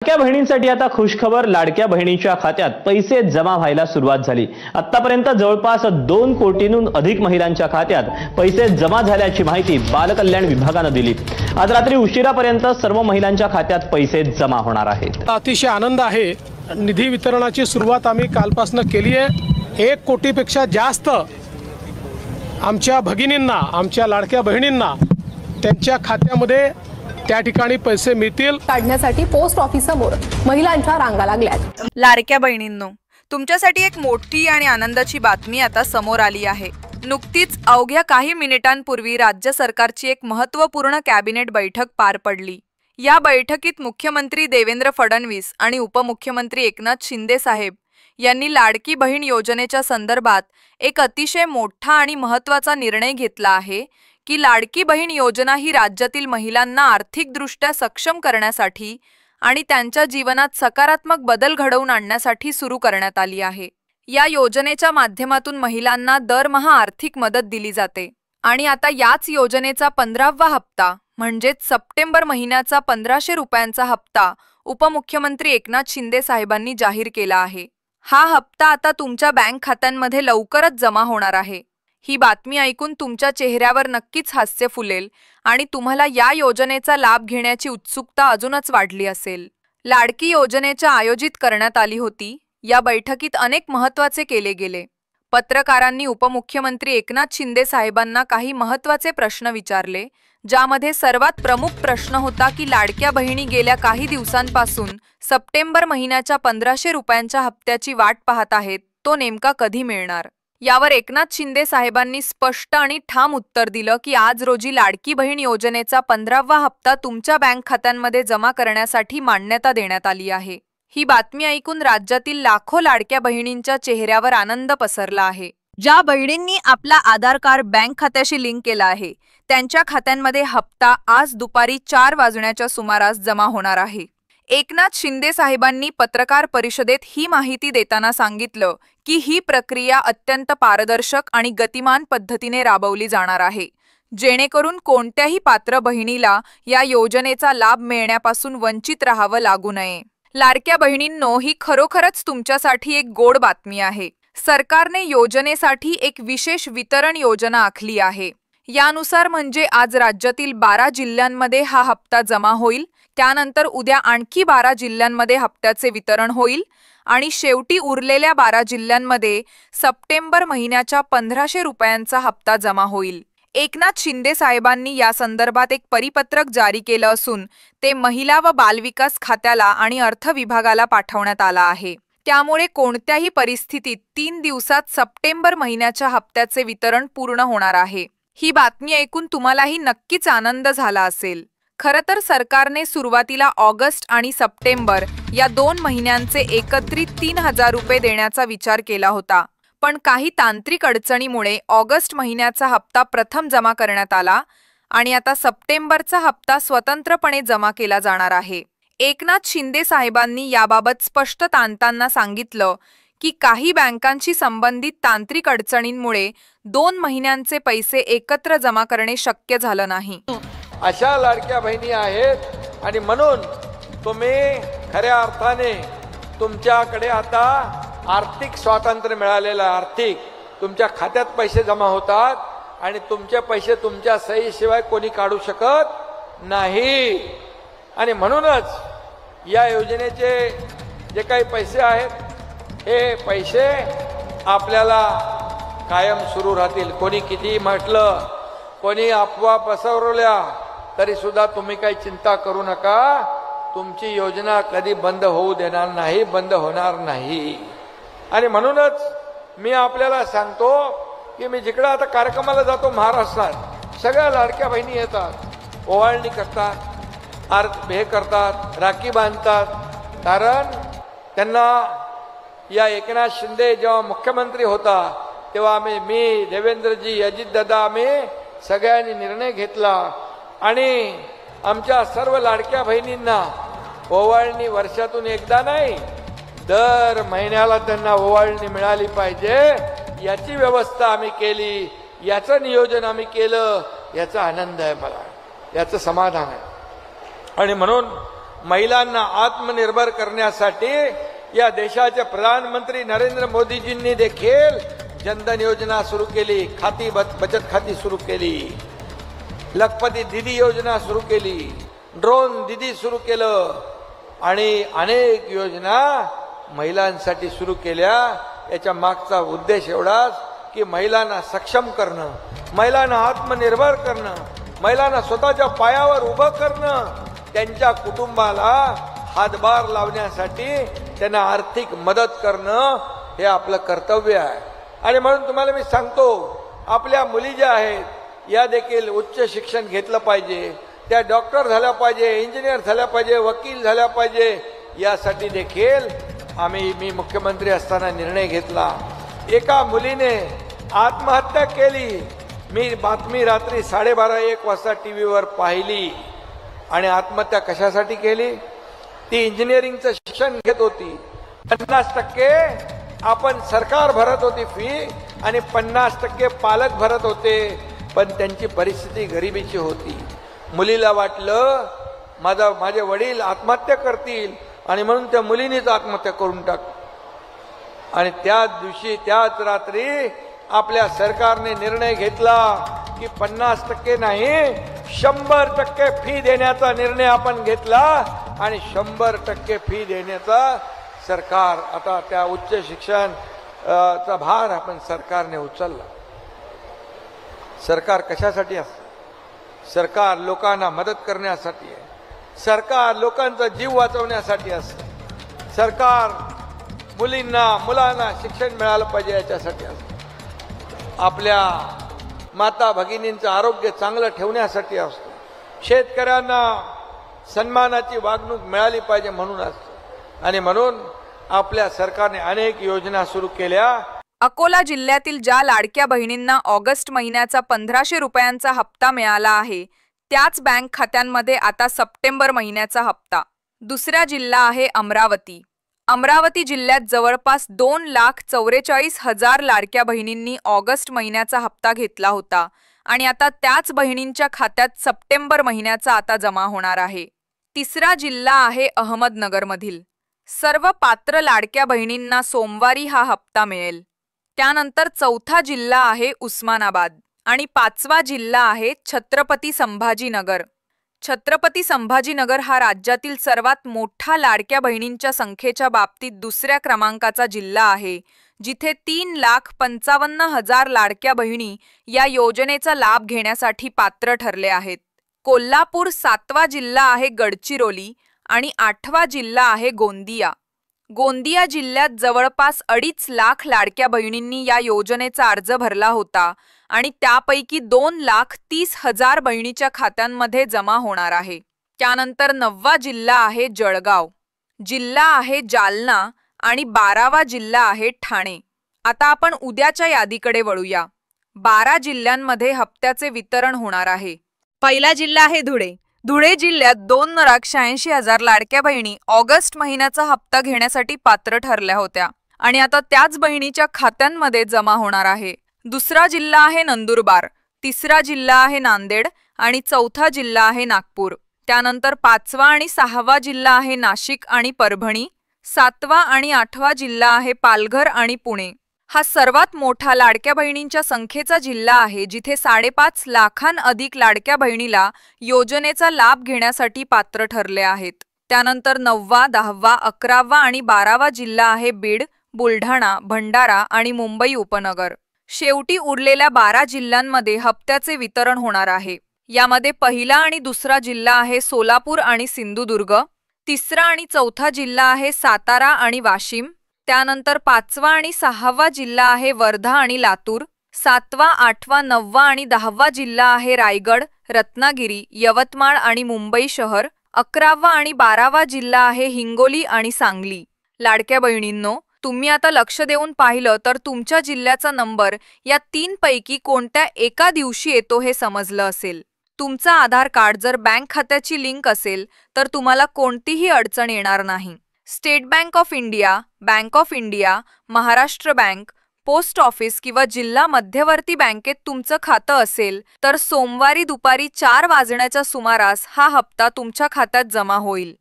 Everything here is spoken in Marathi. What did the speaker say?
लाडक्या बहिणींसाठी आता खुशखबर, लाडक्या बहिणींच्या खात्यात पैसे जमा व्हायला सुरुवात झाली। आतापर्यंत जवळपास 2 कोटींहून अधिक महिलांच्या खात्यात पैसे जमा झाल्याची माहिती बालकल्याण विभागाने दिली। आज रात्री उशिरापर्यंत सर्व महिलांच्या खात्यात पैसे जमा होणार आहेत। अतिशय आनंद आहे। निधी वितरणाची सुरुवात आम्ही कालपासून केली आहे। 1 कोटीपेक्षा जास्त आमच्या भगिनींना, आमच्या लाडक्या बहिणींना त्यांच्या खात्यामध्ये त्या ठिकाणी पैसे मिळतील। काढण्यासाठी पोस्ट ऑफिस समोर महिलांच्या रांगा लागल्यात। लाडक्या बहिणींनो, तुमच्यासाठी एक मोठी आणि आनंदाची बातमी आता समोर आली आहे। नुकतीच अवघ्या काही मिनिटांपूर्वी राज्य सरकारची एक महत्त्वपूर्ण कॅबिनेट बैठक पार पडली। या बैठकीत मुख्यमंत्री देवेंद्र फडणवीस आणि उपमुख्यमंत्री एकनाथ शिंदे साहेब यांनी लाडकी बहीण योजनेच्या संदर्भात एक अतिशय मोठा आणि महत्त्वाचा निर्णय घेतला आहे की लाडकी बहीण योजना ही राज्यातील महिलांना आर्थिकदृष्ट्या सक्षम करण्यासाठी आणि त्यांच्या जीवनात सकारात्मक बदल घडवून आणण्यासाठी सुरू करण्यात आली आहे। या योजनेच्या माध्यमातून महिलांना दरमहा आर्थिक मदत दिली जाते आणि आता याच योजनेचा 15वा हप्ता म्हणजेच सप्टेंबर महिन्याचा 1500 रुपयांचा हप्ता उपमुख्यमंत्री एकनाथ शिंदे साहेबांनी जाहीर केला आहे। हा हप्ता आता तुमच्या बँक खात्यांमध्ये लवकरच जमा होणार आहे। ही बातमी ऐकून तुमच्या चेहऱ्यावर नक्कीच हास्य फुलेल आणि तुम्हाला या योजनेचा लाभ घेण्याची उत्सुकता अजूनच वाढली असेल। लाडकी योजनेच्या आयोजित करण्यात आली होती। या बैठकीत अनेक महत्त्वाचे केले गेले। पत्रकारांनी उपमुख्यमंत्री एकनाथ शिंदे साहेबांना काही महत्त्वाचे प्रश्न विचारले, ज्यामध्ये सर्वात प्रमुख प्रश्न होता की लाडक्या बहिणी गेल्या काही दिवसांपासून सप्टेंबर महिन्याच्या 1500 रुपयांच्या हप्त्याची वाट पाहत आहेत, तो नेमका कधी मिळणार। यावर एकनाथ शिंदे साहेबांनी स्पष्ट आणि ठाम उत्तर दिलं की आज रोजी लाडकी बहीण योजनेचा 15वा हप्ता तुमच्या बँक खात्यांमध्ये जमा करण्यासाठी मान्यता देण्यात आली आहे। ही बातमी ऐकून राज्यातील लाखो लाडक्या बहिणींच्या चेहऱ्यावर आनंद पसरला आहे। ज्या बहिणींनी आपला आधार कार्ड बँक खात्याशी लिंक केला आहे, त्यांच्या खात्यांमध्ये हप्ता आज दुपारी 4 वाजण्याच्या सुमारास जमा होणार आहे। एकनाथ शिंदे साहेबांनी पत्रकार परिषदेत ही माहिती देताना सांगितलं की ही प्रक्रिया अत्यंत पारदर्शक आणि गतिमान पद्धतीने राबवली जाणार आहे, जेणेकरून कोणत्याही पात्र बहिणीला या योजनेचा लाभ मिळण्यापासून वंचित राहावं लागू नये। लाडक्या बहिणींनो, ही खरोखरच तुमच्यासाठी एक गोड बातमी आहे। सरकारने योजनेसाठी एक विशेष वितरण योजना आखली आहे। यानुसार म्हणजे आज राज्यातील 12 जिल्ह्यांमध्ये हा हप्ता जमा होईल, त्यानंतर उद्या आणखी 12 जिल्ह्यांमध्ये हप्त्याचे वितरण होईल आणि शेवटी उरलेल्या 12 जिल्ह्यांमध्ये सप्टेंबर महिन्याच्या 1500 रुपयांचा हप्ता जमा होईल। एकनाथ शिंदे साहेबांनी या संदर्भात एक परिपत्रक जारी केलं असून ते महिला व बालविकास खात्याला आणि अर्थ विभागाला पाठवण्यात आला आहे। त्यामुळे कोणत्याही परिस्थितीत 3 दिवसात सप्टेंबर महिन्याच्या हप्त्याचे वितरण पूर्ण होणार आहे। ही बातमी ऐकून तुम्हालाही नक्कीच आनंद झाला असेल। खरं तर सरकारने सुरुवातीला ऑगस्ट आणि सप्टेंबर या 2 महिन्यांचे एकत्रित 3000 रुपये देण्याचा विचार केला होता, पण काही तांत्रिक अडचणीमुळे ऑगस्ट महिन्याचा हप्ता प्रथम जमा करण्यात आला आणि आता सप्टेंबरचा हप्ता स्वतंत्रपणे जमा केला जाणार आहे। एकनाथ शिंदे साहेबांनी याबाबत स्पष्ट ताणताना सांगितलं की काही बँकांशी संबंधित तांत्रिक अडचणींमुळे 2 महिन्यांचे पैसे एकत्र जमा करणे शक्य झालं नाही। अशा लाडक्या बहिणी आहेत आणि म्हणून तुम्ही खऱ्या अर्थाने तुमच्याकडे आता आर्थिक स्वातंत्र्य मिळालेलं, आर्थिक तुमच्या खात्यात पैसे जमा होतात आणि तुमचे पैसे तुमच्या सहीशिवाय कोणी काढू शकत नाही। आणि म्हणूनच या योजनेचे जे काही पैसे आहेत, हे पैसे आपल्याला कायम सुरू राहतील। कोणी किती म्हटलं, कोणी अफवा पसरवल्या तरी सुद्धा तुम्ही काही चिंता करू नका। तुमची योजना कधी बंद होऊ देणार नाही, बंद होणार नाही। आणि म्हणूनच मी आपल्याला सांगतो की मी जिकडे आता कार्यक्रमाला जातो महाराष्ट्रात, सगळ्या लाडक्या बहिणी येतात, ओवाळणी करतात, हे करतात, राखी बांधतात, कारण त्यांना या एकनाथ शिंदे जेव्हा मुख्यमंत्री होता तेव्हा मी देवेंद्रजी, अजितदादा, आम्ही सगळ्यांनी निर्णय घेतला आणि आमच्या सर्व लाडक्या बहिणींना ओवाळणी वर्षातून एकदा नाही, दर महिन्याला त्यांना ओवाळणी मिळाली पाहिजे, याची व्यवस्था आम्ही केली, याचं नियोजन आम्ही केलं। याचा आनंद आहे मला, याचं समाधान आहे। आणि म्हणून महिलांना आत्मनिर्भर करण्यासाठी या देशाचे प्रधानमंत्री नरेंद्र मोदीजींनी देखील जनधन योजना सुरू केली, बचत खाती सुरू केली, लखपती दीदी योजना सुरू केली, ड्रोन दीदी सुरू केलं आणि अनेक योजना महिलांसाठी सुरू केल्या। याच्या मागचा उद्देश एवढाच की महिलांना सक्षम करणं, महिलांना आत्मनिर्भर करणं, महिलांना स्वतःच्या पायावर उभं करणं, त्यांच्या कुटुंबाला हातभार लावण्यासाठी त्यांना आर्थिक मदत करणं हे आपलं कर्तव्य आहे। आणि म्हणून तुम्हाला मी सांगतो, आपल्या मुली ज्या आहेत या देखील उच्च शिक्षण घेतलं पाहिजे, त्या डॉक्टर झाल्या पाहिजे, इंजिनियर झाल्या पाहिजे, वकील झाल्या पाहिजे। यासाठी देखील मी मुख्यमंत्री असताना निर्णय घेतला। एका मुलीने आत्महत्या केली, मी बातमी रात्री 12:30-1 वाजता टीव्हीवर पाहिली। आणि आत्महत्या कशासाठी केली? ती इंजिनिअरिंगचं शिक्षण घेत होती, 50% आपण सरकार भरत होती फी आणि 50% पालक भरत होते, पण त्यांची परिस्थिती गरिबीची होती। मुलीला वाटलं माझे वडील आत्महत्या करतील आणि म्हणून त्या मुलीनेच आत्महत्या करून टाकली। आणि त्याच दिवशी त्याच रात्री आपल्या सरकारने निर्णय घेतला की 50% नाही 100% फी देण्याचा निर्णय आपण घेतला आणि 100% फी देण्याचा सरकार आता त्या उच्च शिक्षण चा भार आपण सरकारने उचलला। सरकार कशासाठी असतं? सरकार लोकांना मदत करण्यासाठी आहे, सरकार लोकांचा जीव वाचवण्यासाठी असतं, सरकार मुलांना शिक्षण मिळालं पाहिजे याच्यासाठी असतं, आपल्या माता भगिनींचं आरोग्य चांगलं ठेवण्यासाठी असतो, शेतकऱ्यांना सन्मानाची वागणूक मिळाली पाहिजे म्हणून असतं। आणि म्हणून आपल्या सरकारने अनेक योजना सुरू केल्या। अकोला जिल्ह्यातील ज्या लाडक्या बहिणींना ऑगस्ट महिन्याचा 1500 रुपयांचा हप्ता मिळाला आहे, त्याच बँक खात्यांमध्ये आता सप्टेंबर महिन्याचा हप्ता। दुसरा जिल्हा आहे अमरावती। अमरावती जिल्ह्यात जवळपास 2,44,000 लाडक्या बहिणींनी ऑगस्ट महिन्याचा हप्ता घेतला होता आणि आता त्याच बहिणींच्या खात्यात सप्टेंबर महिन्याचा आता जमा होणार आहे। तिसरा जिल्हा आहे अहमदनगरमधील। सर्व पात्र लाडक्या बहिणींना सोमवारी हा हप्ता मिळेल। त्यानंतर चौथा जिल्हा आहे उस्मानाबाद आणि 5वा जिल्हा आहे छत्रपती संभाजीनगर। छत्रपती संभाजीनगर हा राज्यातील सर्वात मोठा लाडक्या बहिणींच्या संख्येच्या बाबतीत दुसऱ्या क्रमांकाचा जिल्हा आहे, जिथे 3,55,000 लाडक्या बहिणी या योजनेचा लाभ घेण्यासाठी पात्र ठरले आहेत। कोल्हापूर 7वा जिल्हा आहे गडचिरोली आणि 8वा जिल्हा आहे गोंदिया। गोंदिया जिल्ह्यात जवळपास 2.5 लाख लाडक्या बहिणींनी या योजनेचा अर्ज भरला होता आणि त्यापैकी 2,30,000 बहिणीच्या खात्यांमध्ये जमा होणार आहे। त्यानंतर 9वा जिल्हा आहे जळगाव, जिल्हा आहे जालना आणि 12वा जिल्हा आहे ठाणे। आता आपण उद्याच्या यादीकडे वळूया। 12 जिल्ह्यांमध्ये हप्त्याचे वितरण होणार आहे। पहिला जिल्हा आहे धुळे। धुळे जिल्ह्यात 2,86,000 लाडक्या बहिणी ऑगस्ट महिन्याचा हप्ता घेण्यासाठी पात्र ठरल्या होत्या आणि आता त्याच बहिणीच्या खात्यांमध्ये जमा होणार आहे। दुसरा जिल्हा आहे नंदुरबार, तिसरा जिल्हा आहे नांदेड आणि चौथा जिल्हा आहे नागपूर। त्यानंतर 5वा आणि 6वा जिल्हा आहे नाशिक आणि परभणी, 7वा आणि 8वा जिल्हा आहे पालघर आणि पुणे। हा सर्वात मोठा लाडक्या बहिणींच्या संख्येचा जिल्हा आहे, जिथे 5.5 लाखांअधिक लाडक्या बहिणीला योजनेचा लाभ घेण्यासाठी पात्र ठरले आहेत। त्यानंतर 9वा, 10वा, 11वा आणि 12वा जिल्हा आहे बीड, बुलढाणा, भंडारा आणि मुंबई उपनगर। शेवटी उरलेल्या 12 जिल्ह्यांमध्ये हप्त्याचे वितरण होणार आहे। यामध्ये पहिला आणि दुसरा जिल्हा आहे सोलापूर आणि सिंधुदुर्ग, तिसरा आणि चौथा जिल्हा आहे सातारा आणि वाशिम, त्यानंतर 5वा आणि 6वा जिल्हा आहे वर्धा आणि लातूर, 7वा, 8वा, 9वा आणि 10वा जिल्हा आहे रायगड, रत्नागिरी, यवतमाळ आणि मुंबई शहर, 11वा आणि 12वा जिल्हा आहे हिंगोली आणि सांगली। लाडक्या बहिणींनो, तुम्ही आता लक्ष देऊन पाहिलं तर तुमच्या जिल्ह्याचा नंबर या 3 पैकी कोणत्या एका दिवशी येतो हे समजलं असेल। तुमचा आधार कार्ड जर बँक खात्याची लिंक असेल तर तुम्हाला कोणतीही अडचण येणार नाही। State bank of India, Maharashtra bank, post office किंवा जिल्हा मध्यवर्ती बँकेत तुमचं खातं असेल तर सोमवारी दुपारी 4 वाजण्याच्या सुमारास हा हप्ता तुमच्या खात्यात जमा होईल।